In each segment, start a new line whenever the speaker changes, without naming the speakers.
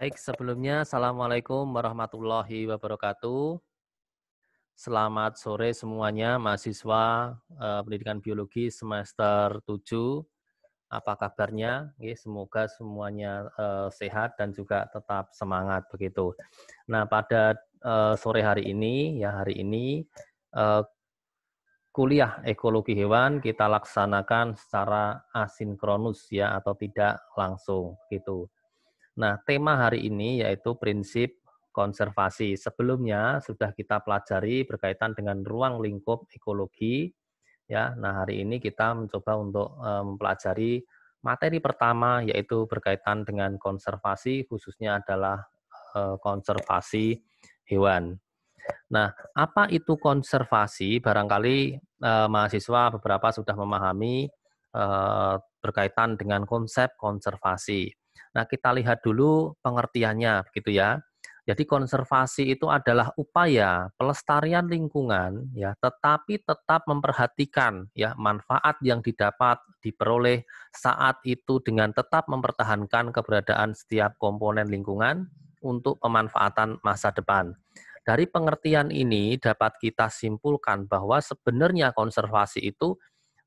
Baik, sebelumnya Assalamualaikum warahmatullahi wabarakatuh. Selamat sore semuanya, mahasiswa pendidikan biologi semester 7. Apa kabarnya? Semoga semuanya sehat dan juga tetap semangat begitu. Nah, pada sore hari ini, eh, kuliah ekologi hewan kita laksanakan secara asinkronus ya atau tidak langsung gitu. Nah, tema hari ini yaitu prinsip konservasi. Sebelumnya sudah kita pelajari berkaitan dengan ruang lingkup ekologi ya. Nah, hari ini kita mencoba untuk mempelajari materi pertama yaitu berkaitan dengan konservasi, khususnya adalah konservasi hewan. Nah, apa itu konservasi? Barangkali mahasiswa beberapa sudah memahami berkaitan dengan konsep konservasi. Nah, kita lihat dulu pengertiannya, begitu ya. Jadi konservasi itu adalah upaya pelestarian lingkungan, ya, tetapi tetap memperhatikan ya manfaat yang diperoleh saat itu dengan tetap mempertahankan keberadaan setiap komponen lingkungan untuk pemanfaatan masa depan. Dari pengertian ini dapat kita simpulkan bahwa sebenarnya konservasi itu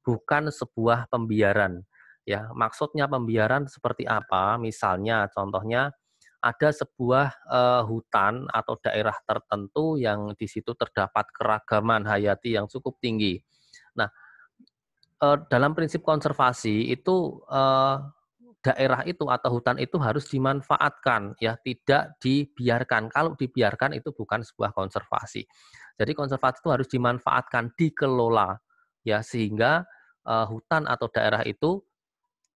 bukan sebuah pembiaran. Ya, maksudnya pembiaran seperti apa? Misalnya, contohnya ada sebuah hutan atau daerah tertentu yang di situ terdapat keragaman hayati yang cukup tinggi. Nah, dalam prinsip konservasi itu daerah itu atau hutan itu harus dimanfaatkan ya, tidak dibiarkan. Kalau dibiarkan itu bukan sebuah konservasi. Jadi konservasi itu harus dimanfaatkan, dikelola ya sehingga hutan atau daerah itu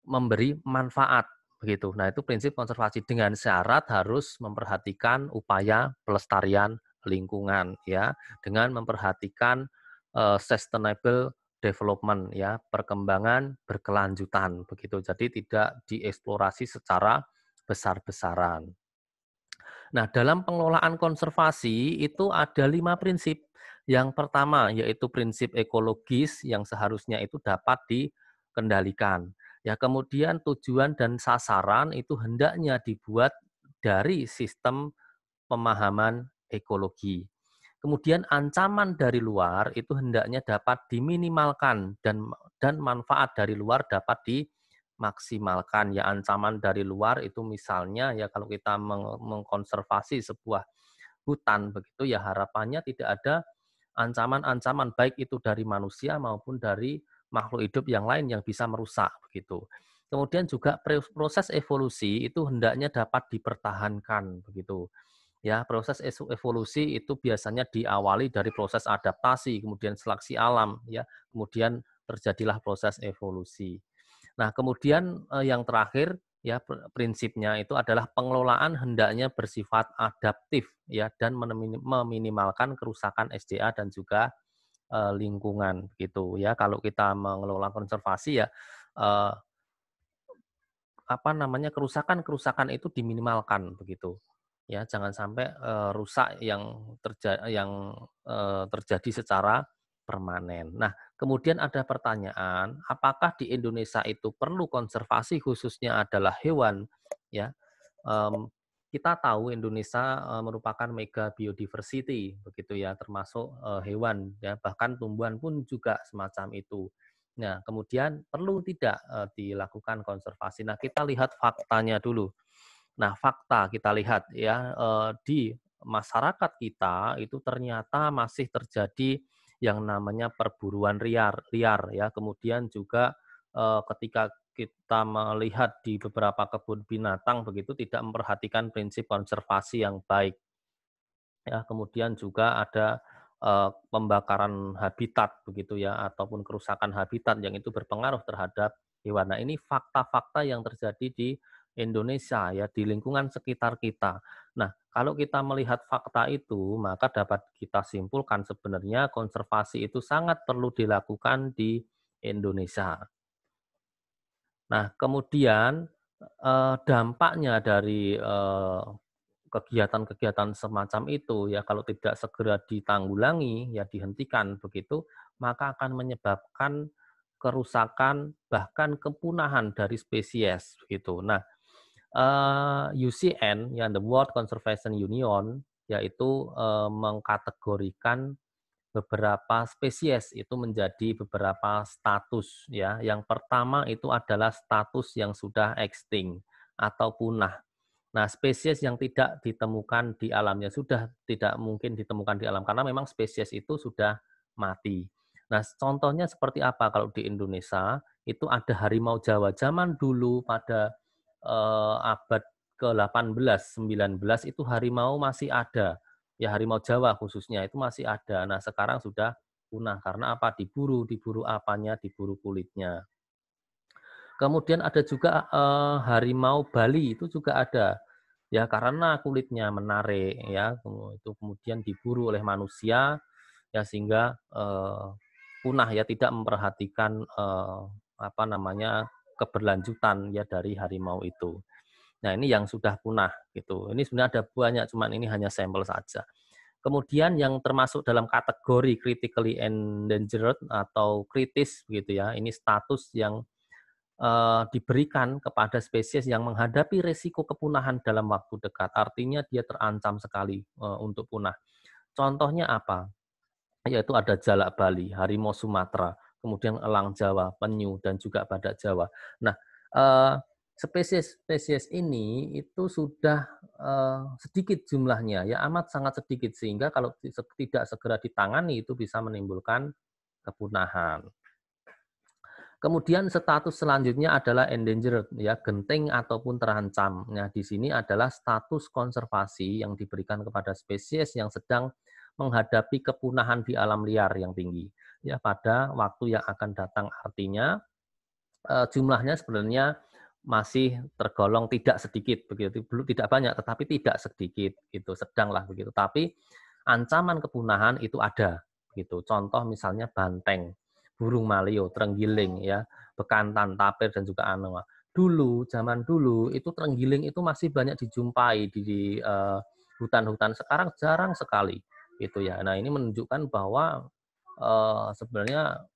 memberi manfaat begitu. Nah, itu prinsip konservasi dengan syarat harus memperhatikan upaya pelestarian lingkungan ya, dengan memperhatikan sustainable development ya, perkembangan berkelanjutan begitu. Jadi tidak dieksplorasi secara besar-besaran. Nah, dalam pengelolaan konservasi itu ada 5 prinsip. Yang pertama yaitu prinsip ekologis yang seharusnya itu dapat dikendalikan. Ya, kemudian tujuan dan sasaran itu hendaknya dibuat dari sistem pemahaman ekologi. Kemudian ancaman dari luar itu hendaknya dapat diminimalkan dan manfaat dari luar dapat dimaksimalkan. Ya, ancaman dari luar itu misalnya ya kalau kita mengkonservasi sebuah hutan begitu ya harapannya tidak ada ancaman-ancaman baik itu dari manusia maupun dari makhluk hidup yang lain yang bisa merusak begitu. Kemudian juga proses evolusi itu hendaknya dapat dipertahankan begitu. Ya, proses evolusi itu biasanya diawali dari proses adaptasi, kemudian seleksi alam, ya, kemudian terjadilah proses evolusi. Nah, kemudian yang terakhir ya prinsipnya itu adalah pengelolaan hendaknya bersifat adaptif ya dan meminimalkan kerusakan SDA dan juga lingkungan gitu ya. Kalau kita mengelola konservasi ya eh, apa namanya kerusakan-kerusakan itu diminimalkan begitu. Ya, jangan sampai rusak yang terjadi secara permanen. Nah, kemudian ada pertanyaan, apakah di Indonesia itu perlu konservasi khususnya adalah hewan? Ya, mmm, kita tahu Indonesia merupakan mega biodiversity begitu ya, termasuk hewan ya, bahkan tumbuhan pun juga semacam itu. Nah, kemudian perlu tidak dilakukan konservasi? Nah, kita lihat faktanya dulu. Nah, fakta kita lihat ya, di masyarakat kita itu ternyata masih terjadi yang namanya perburuan liar ya. Kemudian juga, ketika kita melihat di beberapa kebun binatang begitu tidak memperhatikan prinsip konservasi yang baik. Ya, kemudian juga ada pembakaran habitat begitu ya, ataupun kerusakan habitat yang itu berpengaruh terhadap hewan. Nah, ini fakta-fakta yang terjadi di Indonesia ya, di lingkungan sekitar kita. Nah, kalau kita melihat fakta itu, maka dapat kita simpulkan sebenarnya konservasi itu sangat perlu dilakukan di Indonesia. Nah, kemudian dampaknya dari kegiatan-kegiatan semacam itu ya kalau tidak segera ditanggulangi, ya dihentikan begitu, maka akan menyebabkan kerusakan bahkan kepunahan dari spesies begitu. Nah, UCN, ya the World Conservation Union, yaitu mengkategorikan beberapa spesies itu menjadi beberapa status ya. Yang pertama itu adalah status yang sudah extinct atau punah. Nah, spesies yang tidak ditemukan di alam ya sudah tidak mungkin ditemukan di alam karena memang spesies itu sudah mati. Nah, contohnya seperti apa kalau di Indonesia? Itu ada harimau Jawa zaman dulu pada abad ke-18, 19 itu harimau masih ada. Ya harimau Jawa khususnya itu masih ada. Nah, sekarang sudah punah karena apa? Diburu apanya? Diburu kulitnya. Kemudian ada juga harimau Bali itu juga ada. Ya karena kulitnya menarik ya, itu kemudian diburu oleh manusia ya sehingga punah ya tidak memperhatikan apa namanya keberlanjutan ya dari harimau itu. Nah, ini yang sudah punah gitu. Ini sebenarnya ada banyak cuman ini hanya sampel saja. Kemudian yang termasuk dalam kategori critically endangered atau kritis begitu ya. Ini status yang diberikan kepada spesies yang menghadapi risiko kepunahan dalam waktu dekat. Artinya dia terancam sekali untuk punah. Contohnya apa? Yaitu ada jalak Bali, harimau Sumatera, kemudian elang Jawa, penyu, dan juga badak Jawa. Nah, spesies-spesies ini itu sudah sedikit jumlahnya, ya amat sangat sedikit, sehingga kalau tidak segera ditangani itu bisa menimbulkan kepunahan. Kemudian status selanjutnya adalah endangered, ya genting ataupun terancam. Nah, di sini adalah status konservasi yang diberikan kepada spesies yang sedang menghadapi kepunahan di alam liar yang tinggi. Ya, pada waktu yang akan datang artinya jumlahnya sebenarnya masih tergolong tidak sedikit begitu, belum tidak banyak tetapi tidak sedikit gitu, sedanglah begitu. Tapi ancaman kepunahan itu ada gitu. Contoh misalnya banteng, burung maleo, terenggiling ya, bekantan, tapir dan juga anoa. Dulu, zaman dulu itu terenggiling itu masih banyak dijumpai di hutan-hutan. Sekarang jarang sekali gitu ya. Nah, ini menunjukkan bahwa sebenarnya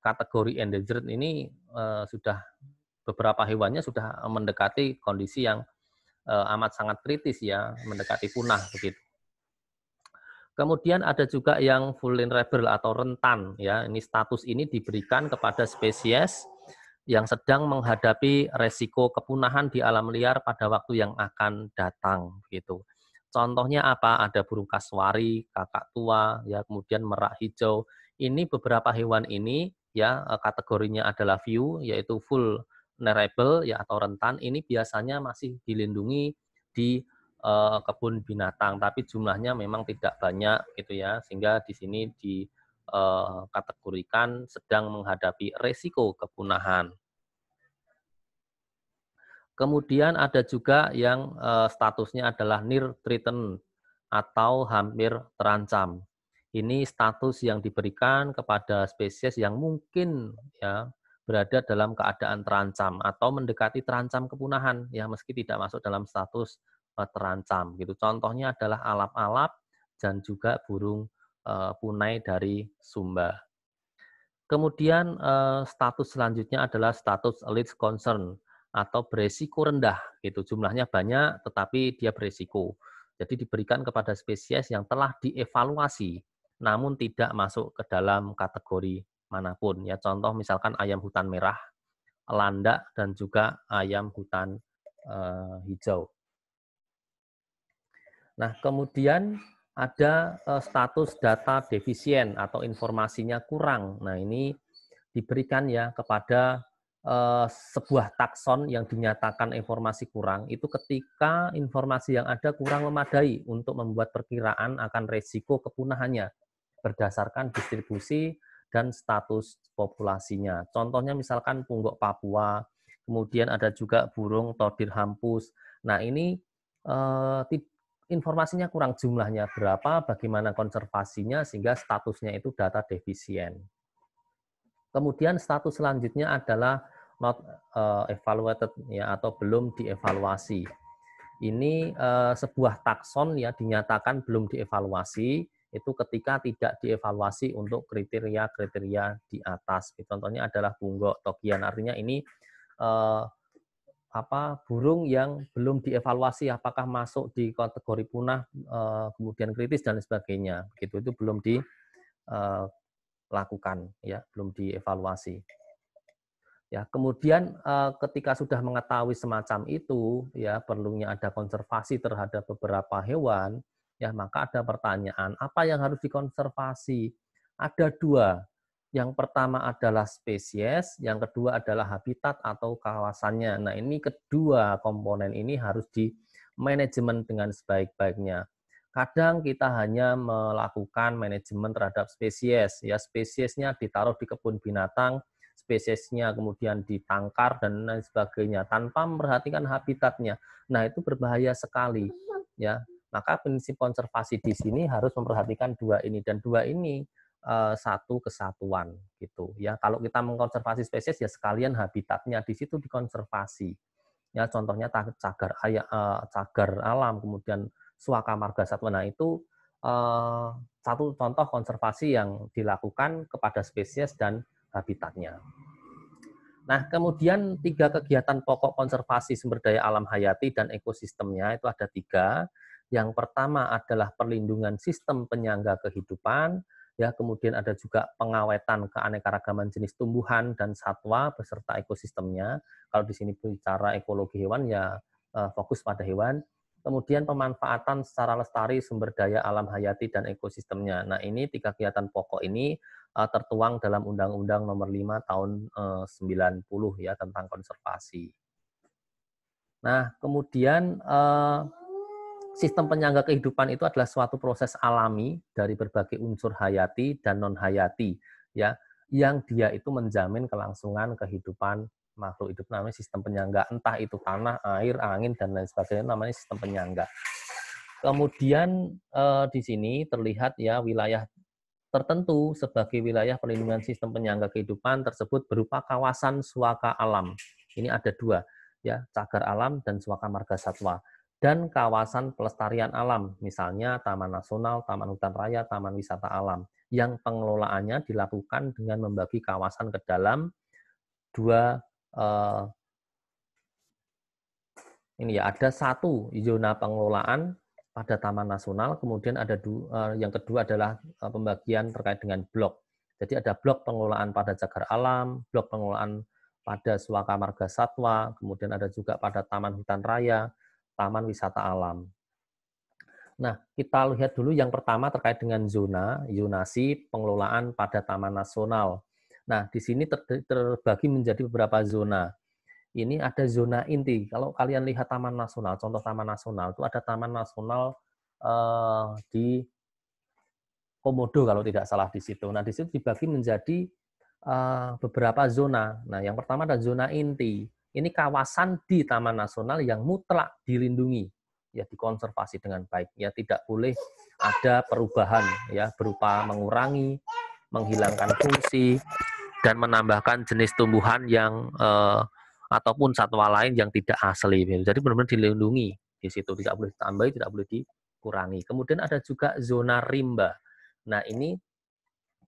kategori endangered ini sudah beberapa hewannya sudah mendekati kondisi yang amat sangat kritis ya, mendekati punah begitu. Kemudian ada juga yang vulnerable atau rentan ya. Ini status ini diberikan kepada spesies yang sedang menghadapi resiko kepunahan di alam liar pada waktu yang akan datang gitu. Contohnya apa? Ada burung kasuari, kakak tua, ya kemudian merak hijau. Ini beberapa hewan ini ya kategorinya adalah view yaitu vulnerable ya atau rentan. Ini biasanya masih dilindungi di kebun binatang, tapi jumlahnya memang tidak banyak gitu ya, sehingga di sini dikategorikan sedang menghadapi resiko kepunahan. Kemudian ada juga yang statusnya adalah near threatened atau hampir terancam. Ini status yang diberikan kepada spesies yang mungkin ya berada dalam keadaan terancam atau mendekati terancam kepunahan ya meski tidak masuk dalam status terancam gitu. Contohnya adalah alap-alap dan juga burung punai dari Sumba. Kemudian status selanjutnya adalah status least concern atau beresiko rendah gitu. Jumlahnya banyak tetapi dia beresiko. Jadi diberikan kepada spesies yang telah dievaluasi namun tidak masuk ke dalam kategori manapun ya. Contoh misalkan ayam hutan merah, landak dan juga ayam hutan hijau. Nah, kemudian ada status data defisien atau informasinya kurang. Nah, ini diberikan ya kepada sebuah takson yang dinyatakan informasi kurang, itu ketika informasi yang ada kurang memadai untuk membuat perkiraan akan resiko kepunahannya berdasarkan distribusi dan status populasinya. Contohnya misalkan punggok Papua, kemudian ada juga burung todir hampus. Nah, ini informasinya kurang, jumlahnya berapa, bagaimana konservasinya, sehingga statusnya itu data defisien. Kemudian status selanjutnya adalah not evaluated ya atau belum dievaluasi. Ini sebuah takson ya dinyatakan belum dievaluasi itu ketika tidak dievaluasi untuk kriteria-kriteria di atas. Contohnya adalah punggok togian, artinya ini burung yang belum dievaluasi apakah masuk di kategori punah, kemudian kritis dan sebagainya. Begitu itu belum dilakukan ya, belum dievaluasi. Ya, kemudian ketika sudah mengetahui semacam itu, ya perlunya ada konservasi terhadap beberapa hewan, ya maka ada pertanyaan, apa yang harus dikonservasi? Ada dua. Yang pertama adalah spesies, yang kedua adalah habitat atau kawasannya. Nah, ini kedua komponen ini harus di manajemen dengan sebaik-baiknya. Kadang kita hanya melakukan manajemen terhadap spesies, ya spesiesnya ditaruh di kebun binatang, spesiesnya kemudian ditangkar dan lain sebagainya tanpa memperhatikan habitatnya. Nah, itu berbahaya sekali ya. Maka prinsip konservasi di sini harus memperhatikan dua ini dan dua ini satu kesatuan gitu ya. Kalau kita mengkonservasi spesies ya sekalian habitatnya di situ dikonservasi. Ya contohnya cagar alam kemudian suaka marga satwa. Nah, itu satu contoh konservasi yang dilakukan kepada spesies dan habitatnya. Nah, kemudian 3 kegiatan pokok konservasi sumber daya alam hayati dan ekosistemnya itu ada 3. Yang pertama adalah perlindungan sistem penyangga kehidupan, ya kemudian ada juga pengawetan keanekaragaman jenis tumbuhan dan satwa beserta ekosistemnya. Kalau di sini bicara ekologi hewan ya fokus pada hewan. Kemudian pemanfaatan secara lestari sumber daya alam hayati dan ekosistemnya. Nah, ini 3 kegiatan pokok ini tertuang dalam Undang-Undang Nomor 5 Tahun 90 ya tentang konservasi. Nah, kemudian sistem penyangga kehidupan itu adalah suatu proses alami dari berbagai unsur hayati dan non hayati ya, yang dia itu menjamin kelangsungan kehidupan makhluk hidup, namanya sistem penyangga, entah itu tanah, air, angin dan lain sebagainya, namanya sistem penyangga. Kemudian di sini terlihat ya wilayah tertentu sebagai wilayah perlindungan sistem penyangga kehidupan tersebut berupa kawasan suaka alam. Ini ada 2 ya, cagar alam dan suaka marga satwa. Dan kawasan pelestarian alam, misalnya Taman Nasional, Taman Hutan Raya, Taman Wisata Alam, yang pengelolaannya dilakukan dengan membagi kawasan ke dalam 2 ini ya, ada 1 zona pengelolaan pada Taman Nasional, kemudian ada yang kedua adalah pembagian terkait dengan blok. Jadi ada blok pengelolaan pada cagar alam, blok pengelolaan pada suaka marga satwa, kemudian ada juga pada Taman Hutan Raya, Taman Wisata Alam. Nah, kita lihat dulu yang pertama terkait dengan zonasi pengelolaan pada Taman Nasional. Nah, di sini terbagi menjadi beberapa zona. Ini ada zona inti. Kalau kalian lihat Taman Nasional, contoh Taman Nasional itu ada Taman Nasional di Komodo kalau tidak salah di situ. Nah, di situ dibagi menjadi beberapa zona. Nah, yang pertama ada zona inti. Ini kawasan di Taman Nasional yang mutlak dilindungi, ya dikonservasi dengan baik. Ya tidak boleh ada perubahan ya berupa mengurangi, menghilangkan fungsi dan menambahkan jenis tumbuhan yang ataupun satwa lain yang tidak asli. Jadi benar-benar dilindungi di situ, tidak boleh ditambahi, tidak boleh dikurangi. Kemudian ada juga zona rimba. Nah, ini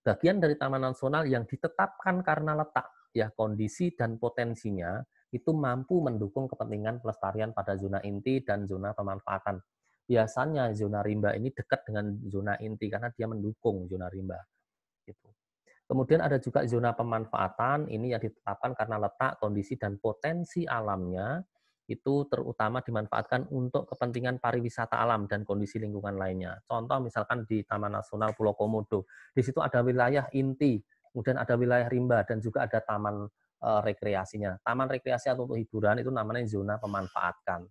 bagian dari Taman Nasional yang ditetapkan karena letak, ya kondisi dan potensinya itu mampu mendukung kepentingan pelestarian pada zona inti dan zona pemanfaatan. Biasanya zona rimba ini dekat dengan zona inti karena dia mendukung zona rimba. Gitu. Kemudian ada juga zona pemanfaatan, ini yang ditetapkan karena letak, kondisi, dan potensi alamnya, itu terutama dimanfaatkan untuk kepentingan pariwisata alam dan kondisi lingkungan lainnya. Contoh misalkan di Taman Nasional Pulau Komodo, di situ ada wilayah inti, kemudian ada wilayah rimba, dan juga ada taman rekreasinya. Taman rekreasi atau hiburan itu namanya zona pemanfaatan.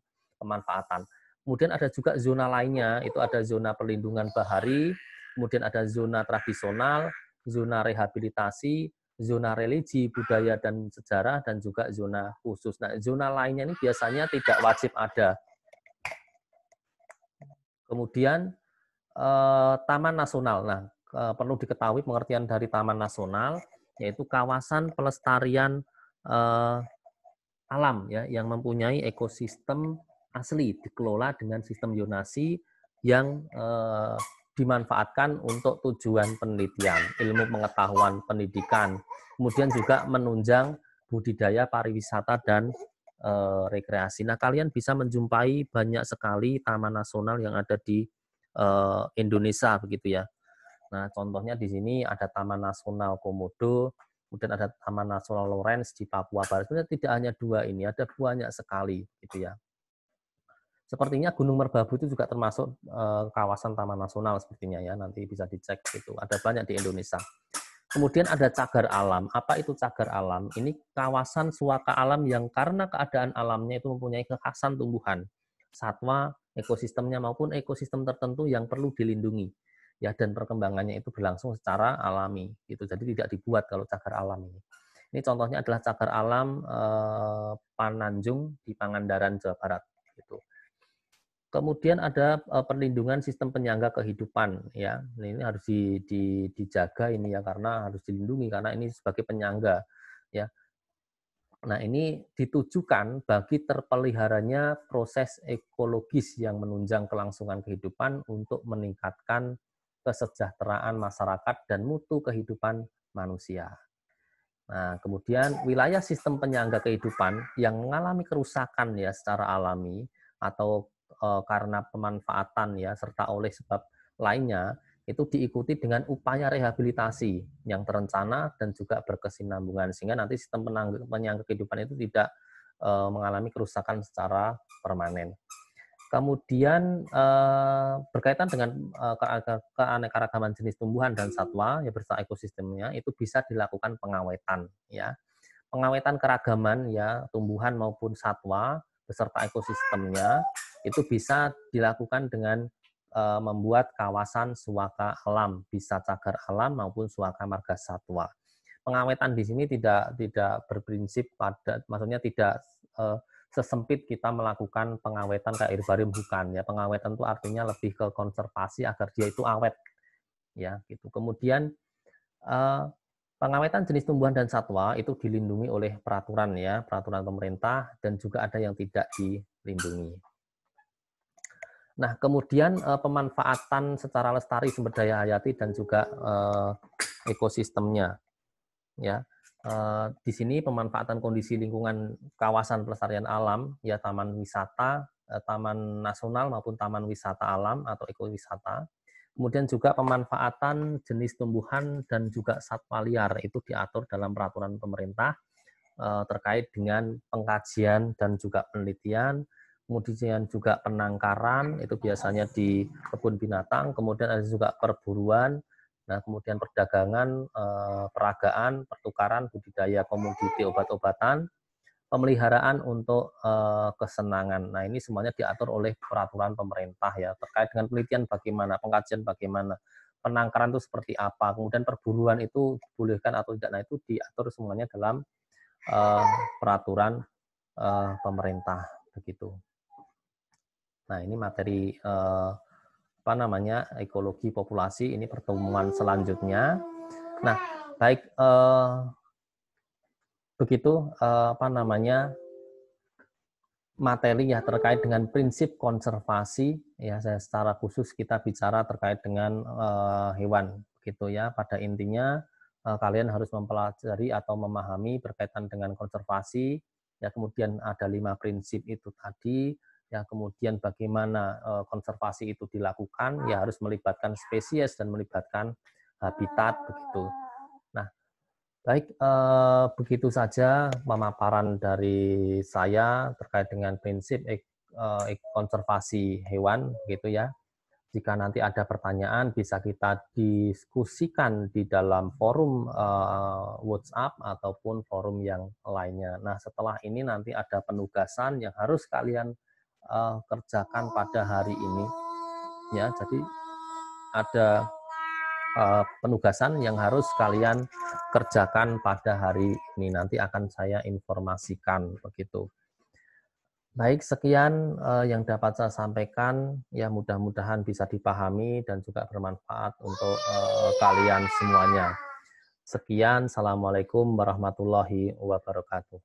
Kemudian ada juga zona lainnya, itu ada zona perlindungan bahari, kemudian ada zona tradisional, zona rehabilitasi, zona religi, budaya, dan sejarah, dan juga zona khusus. Nah, zona lainnya ini biasanya tidak wajib ada. Kemudian, Taman Nasional. Nah, perlu diketahui pengertian dari Taman Nasional, yaitu kawasan pelestarian alam ya, yang mempunyai ekosistem asli, dikelola dengan sistem zonasi yang dimanfaatkan untuk tujuan penelitian, ilmu pengetahuan, pendidikan, kemudian juga menunjang budidaya pariwisata dan rekreasi. Nah, kalian bisa menjumpai banyak sekali taman nasional yang ada di Indonesia begitu ya. Nah, contohnya di sini ada Taman Nasional Komodo, kemudian ada Taman Nasional Lorentz di Papua Barat. Sebenarnya tidak hanya dua ini, ada banyak sekali gitu ya. Sepertinya Gunung Merbabu itu juga termasuk kawasan taman nasional sepertinya ya, nanti bisa dicek itu. Ada banyak di Indonesia. Kemudian ada cagar alam. Apa itu cagar alam? Ini kawasan suaka alam yang karena keadaan alamnya itu mempunyai kekhasan tumbuhan, satwa, ekosistemnya maupun ekosistem tertentu yang perlu dilindungi. Ya, dan perkembangannya itu berlangsung secara alami gitu. Jadi tidak dibuat kalau cagar alam ini. Ini contohnya adalah cagar alam Pananjung di Pangandaran, Jawa Barat gitu. Kemudian ada perlindungan sistem penyangga kehidupan ya. Ini harus dijaga ini ya karena harus dilindungi karena ini sebagai penyangga ya. Nah, ini ditujukan bagi terpeliharanya proses ekologis yang menunjang kelangsungan kehidupan untuk meningkatkan kesejahteraan masyarakat dan mutu kehidupan manusia. Nah, kemudian wilayah sistem penyangga kehidupan yang mengalami kerusakan ya secara alami atau karena pemanfaatan ya serta oleh sebab lainnya itu diikuti dengan upaya rehabilitasi yang terencana dan juga berkesinambungan sehingga nanti sistem penyangga kehidupan itu tidak mengalami kerusakan secara permanen. Kemudian berkaitan dengan keanekaragaman jenis tumbuhan dan satwa ya beserta ekosistemnya itu bisa dilakukan pengawetan ya. Pengawetan keragaman ya tumbuhan maupun satwa beserta ekosistemnya itu bisa dilakukan dengan membuat kawasan suaka alam, bisa cagar alam maupun suaka marga satwa. Pengawetan di sini tidak berprinsip pada, maksudnya tidak sesempit kita melakukan pengawetan kayak herbarium, bukan ya. Pengawetan itu artinya lebih ke konservasi agar dia itu awet ya gitu. Kemudian pengawetan jenis tumbuhan dan satwa itu dilindungi oleh peraturan ya, peraturan pemerintah dan juga ada yang tidak dilindungi. Nah, kemudian pemanfaatan secara lestari sumber daya hayati dan juga ekosistemnya ya. Di sini pemanfaatan kondisi lingkungan kawasan pelestarian alam, ya taman wisata, taman nasional maupun taman wisata alam atau ekowisata. Kemudian juga pemanfaatan jenis tumbuhan dan juga satwa liar itu diatur dalam peraturan pemerintah terkait dengan pengkajian dan juga penelitian. Kemudian juga penangkaran itu biasanya di kebun binatang. Kemudian ada juga perburuan. Nah, kemudian perdagangan, peragaan, pertukaran, budidaya komoditi obat-obatan, pemeliharaan untuk kesenangan. Nah, ini semuanya diatur oleh peraturan pemerintah ya, terkait dengan penelitian bagaimana, pengkajian bagaimana, penangkaran itu seperti apa, kemudian perburuan itu dibolehkan atau tidak. Nah, itu diatur semuanya dalam peraturan pemerintah begitu. Nah, ini materi ekologi populasi, ini pertemuan selanjutnya. Nah, baik begitu materi ya terkait dengan prinsip konservasi ya, saya secara khusus kita bicara terkait dengan hewan begitu ya. Pada intinya kalian harus mempelajari atau memahami berkaitan dengan konservasi ya, kemudian ada 5 prinsip itu tadi ya, kemudian bagaimana konservasi itu dilakukan ya, harus melibatkan spesies dan melibatkan habitat begitu. Nah, baik, begitu saja pemaparan dari saya terkait dengan prinsip konservasi hewan gitu ya. Jika nanti ada pertanyaan bisa kita diskusikan di dalam forum WhatsApp ataupun forum yang lainnya. Nah, setelah ini nanti ada penugasan yang harus kalian kerjakan pada hari ini ya. Jadi ada penugasan yang harus kalian kerjakan pada hari ini, nanti akan saya informasikan begitu. Baik, sekian yang dapat saya sampaikan, ya mudah-mudahan bisa dipahami dan juga bermanfaat untuk kalian semuanya. Sekian, Assalamualaikum warahmatullahi wabarakatuh.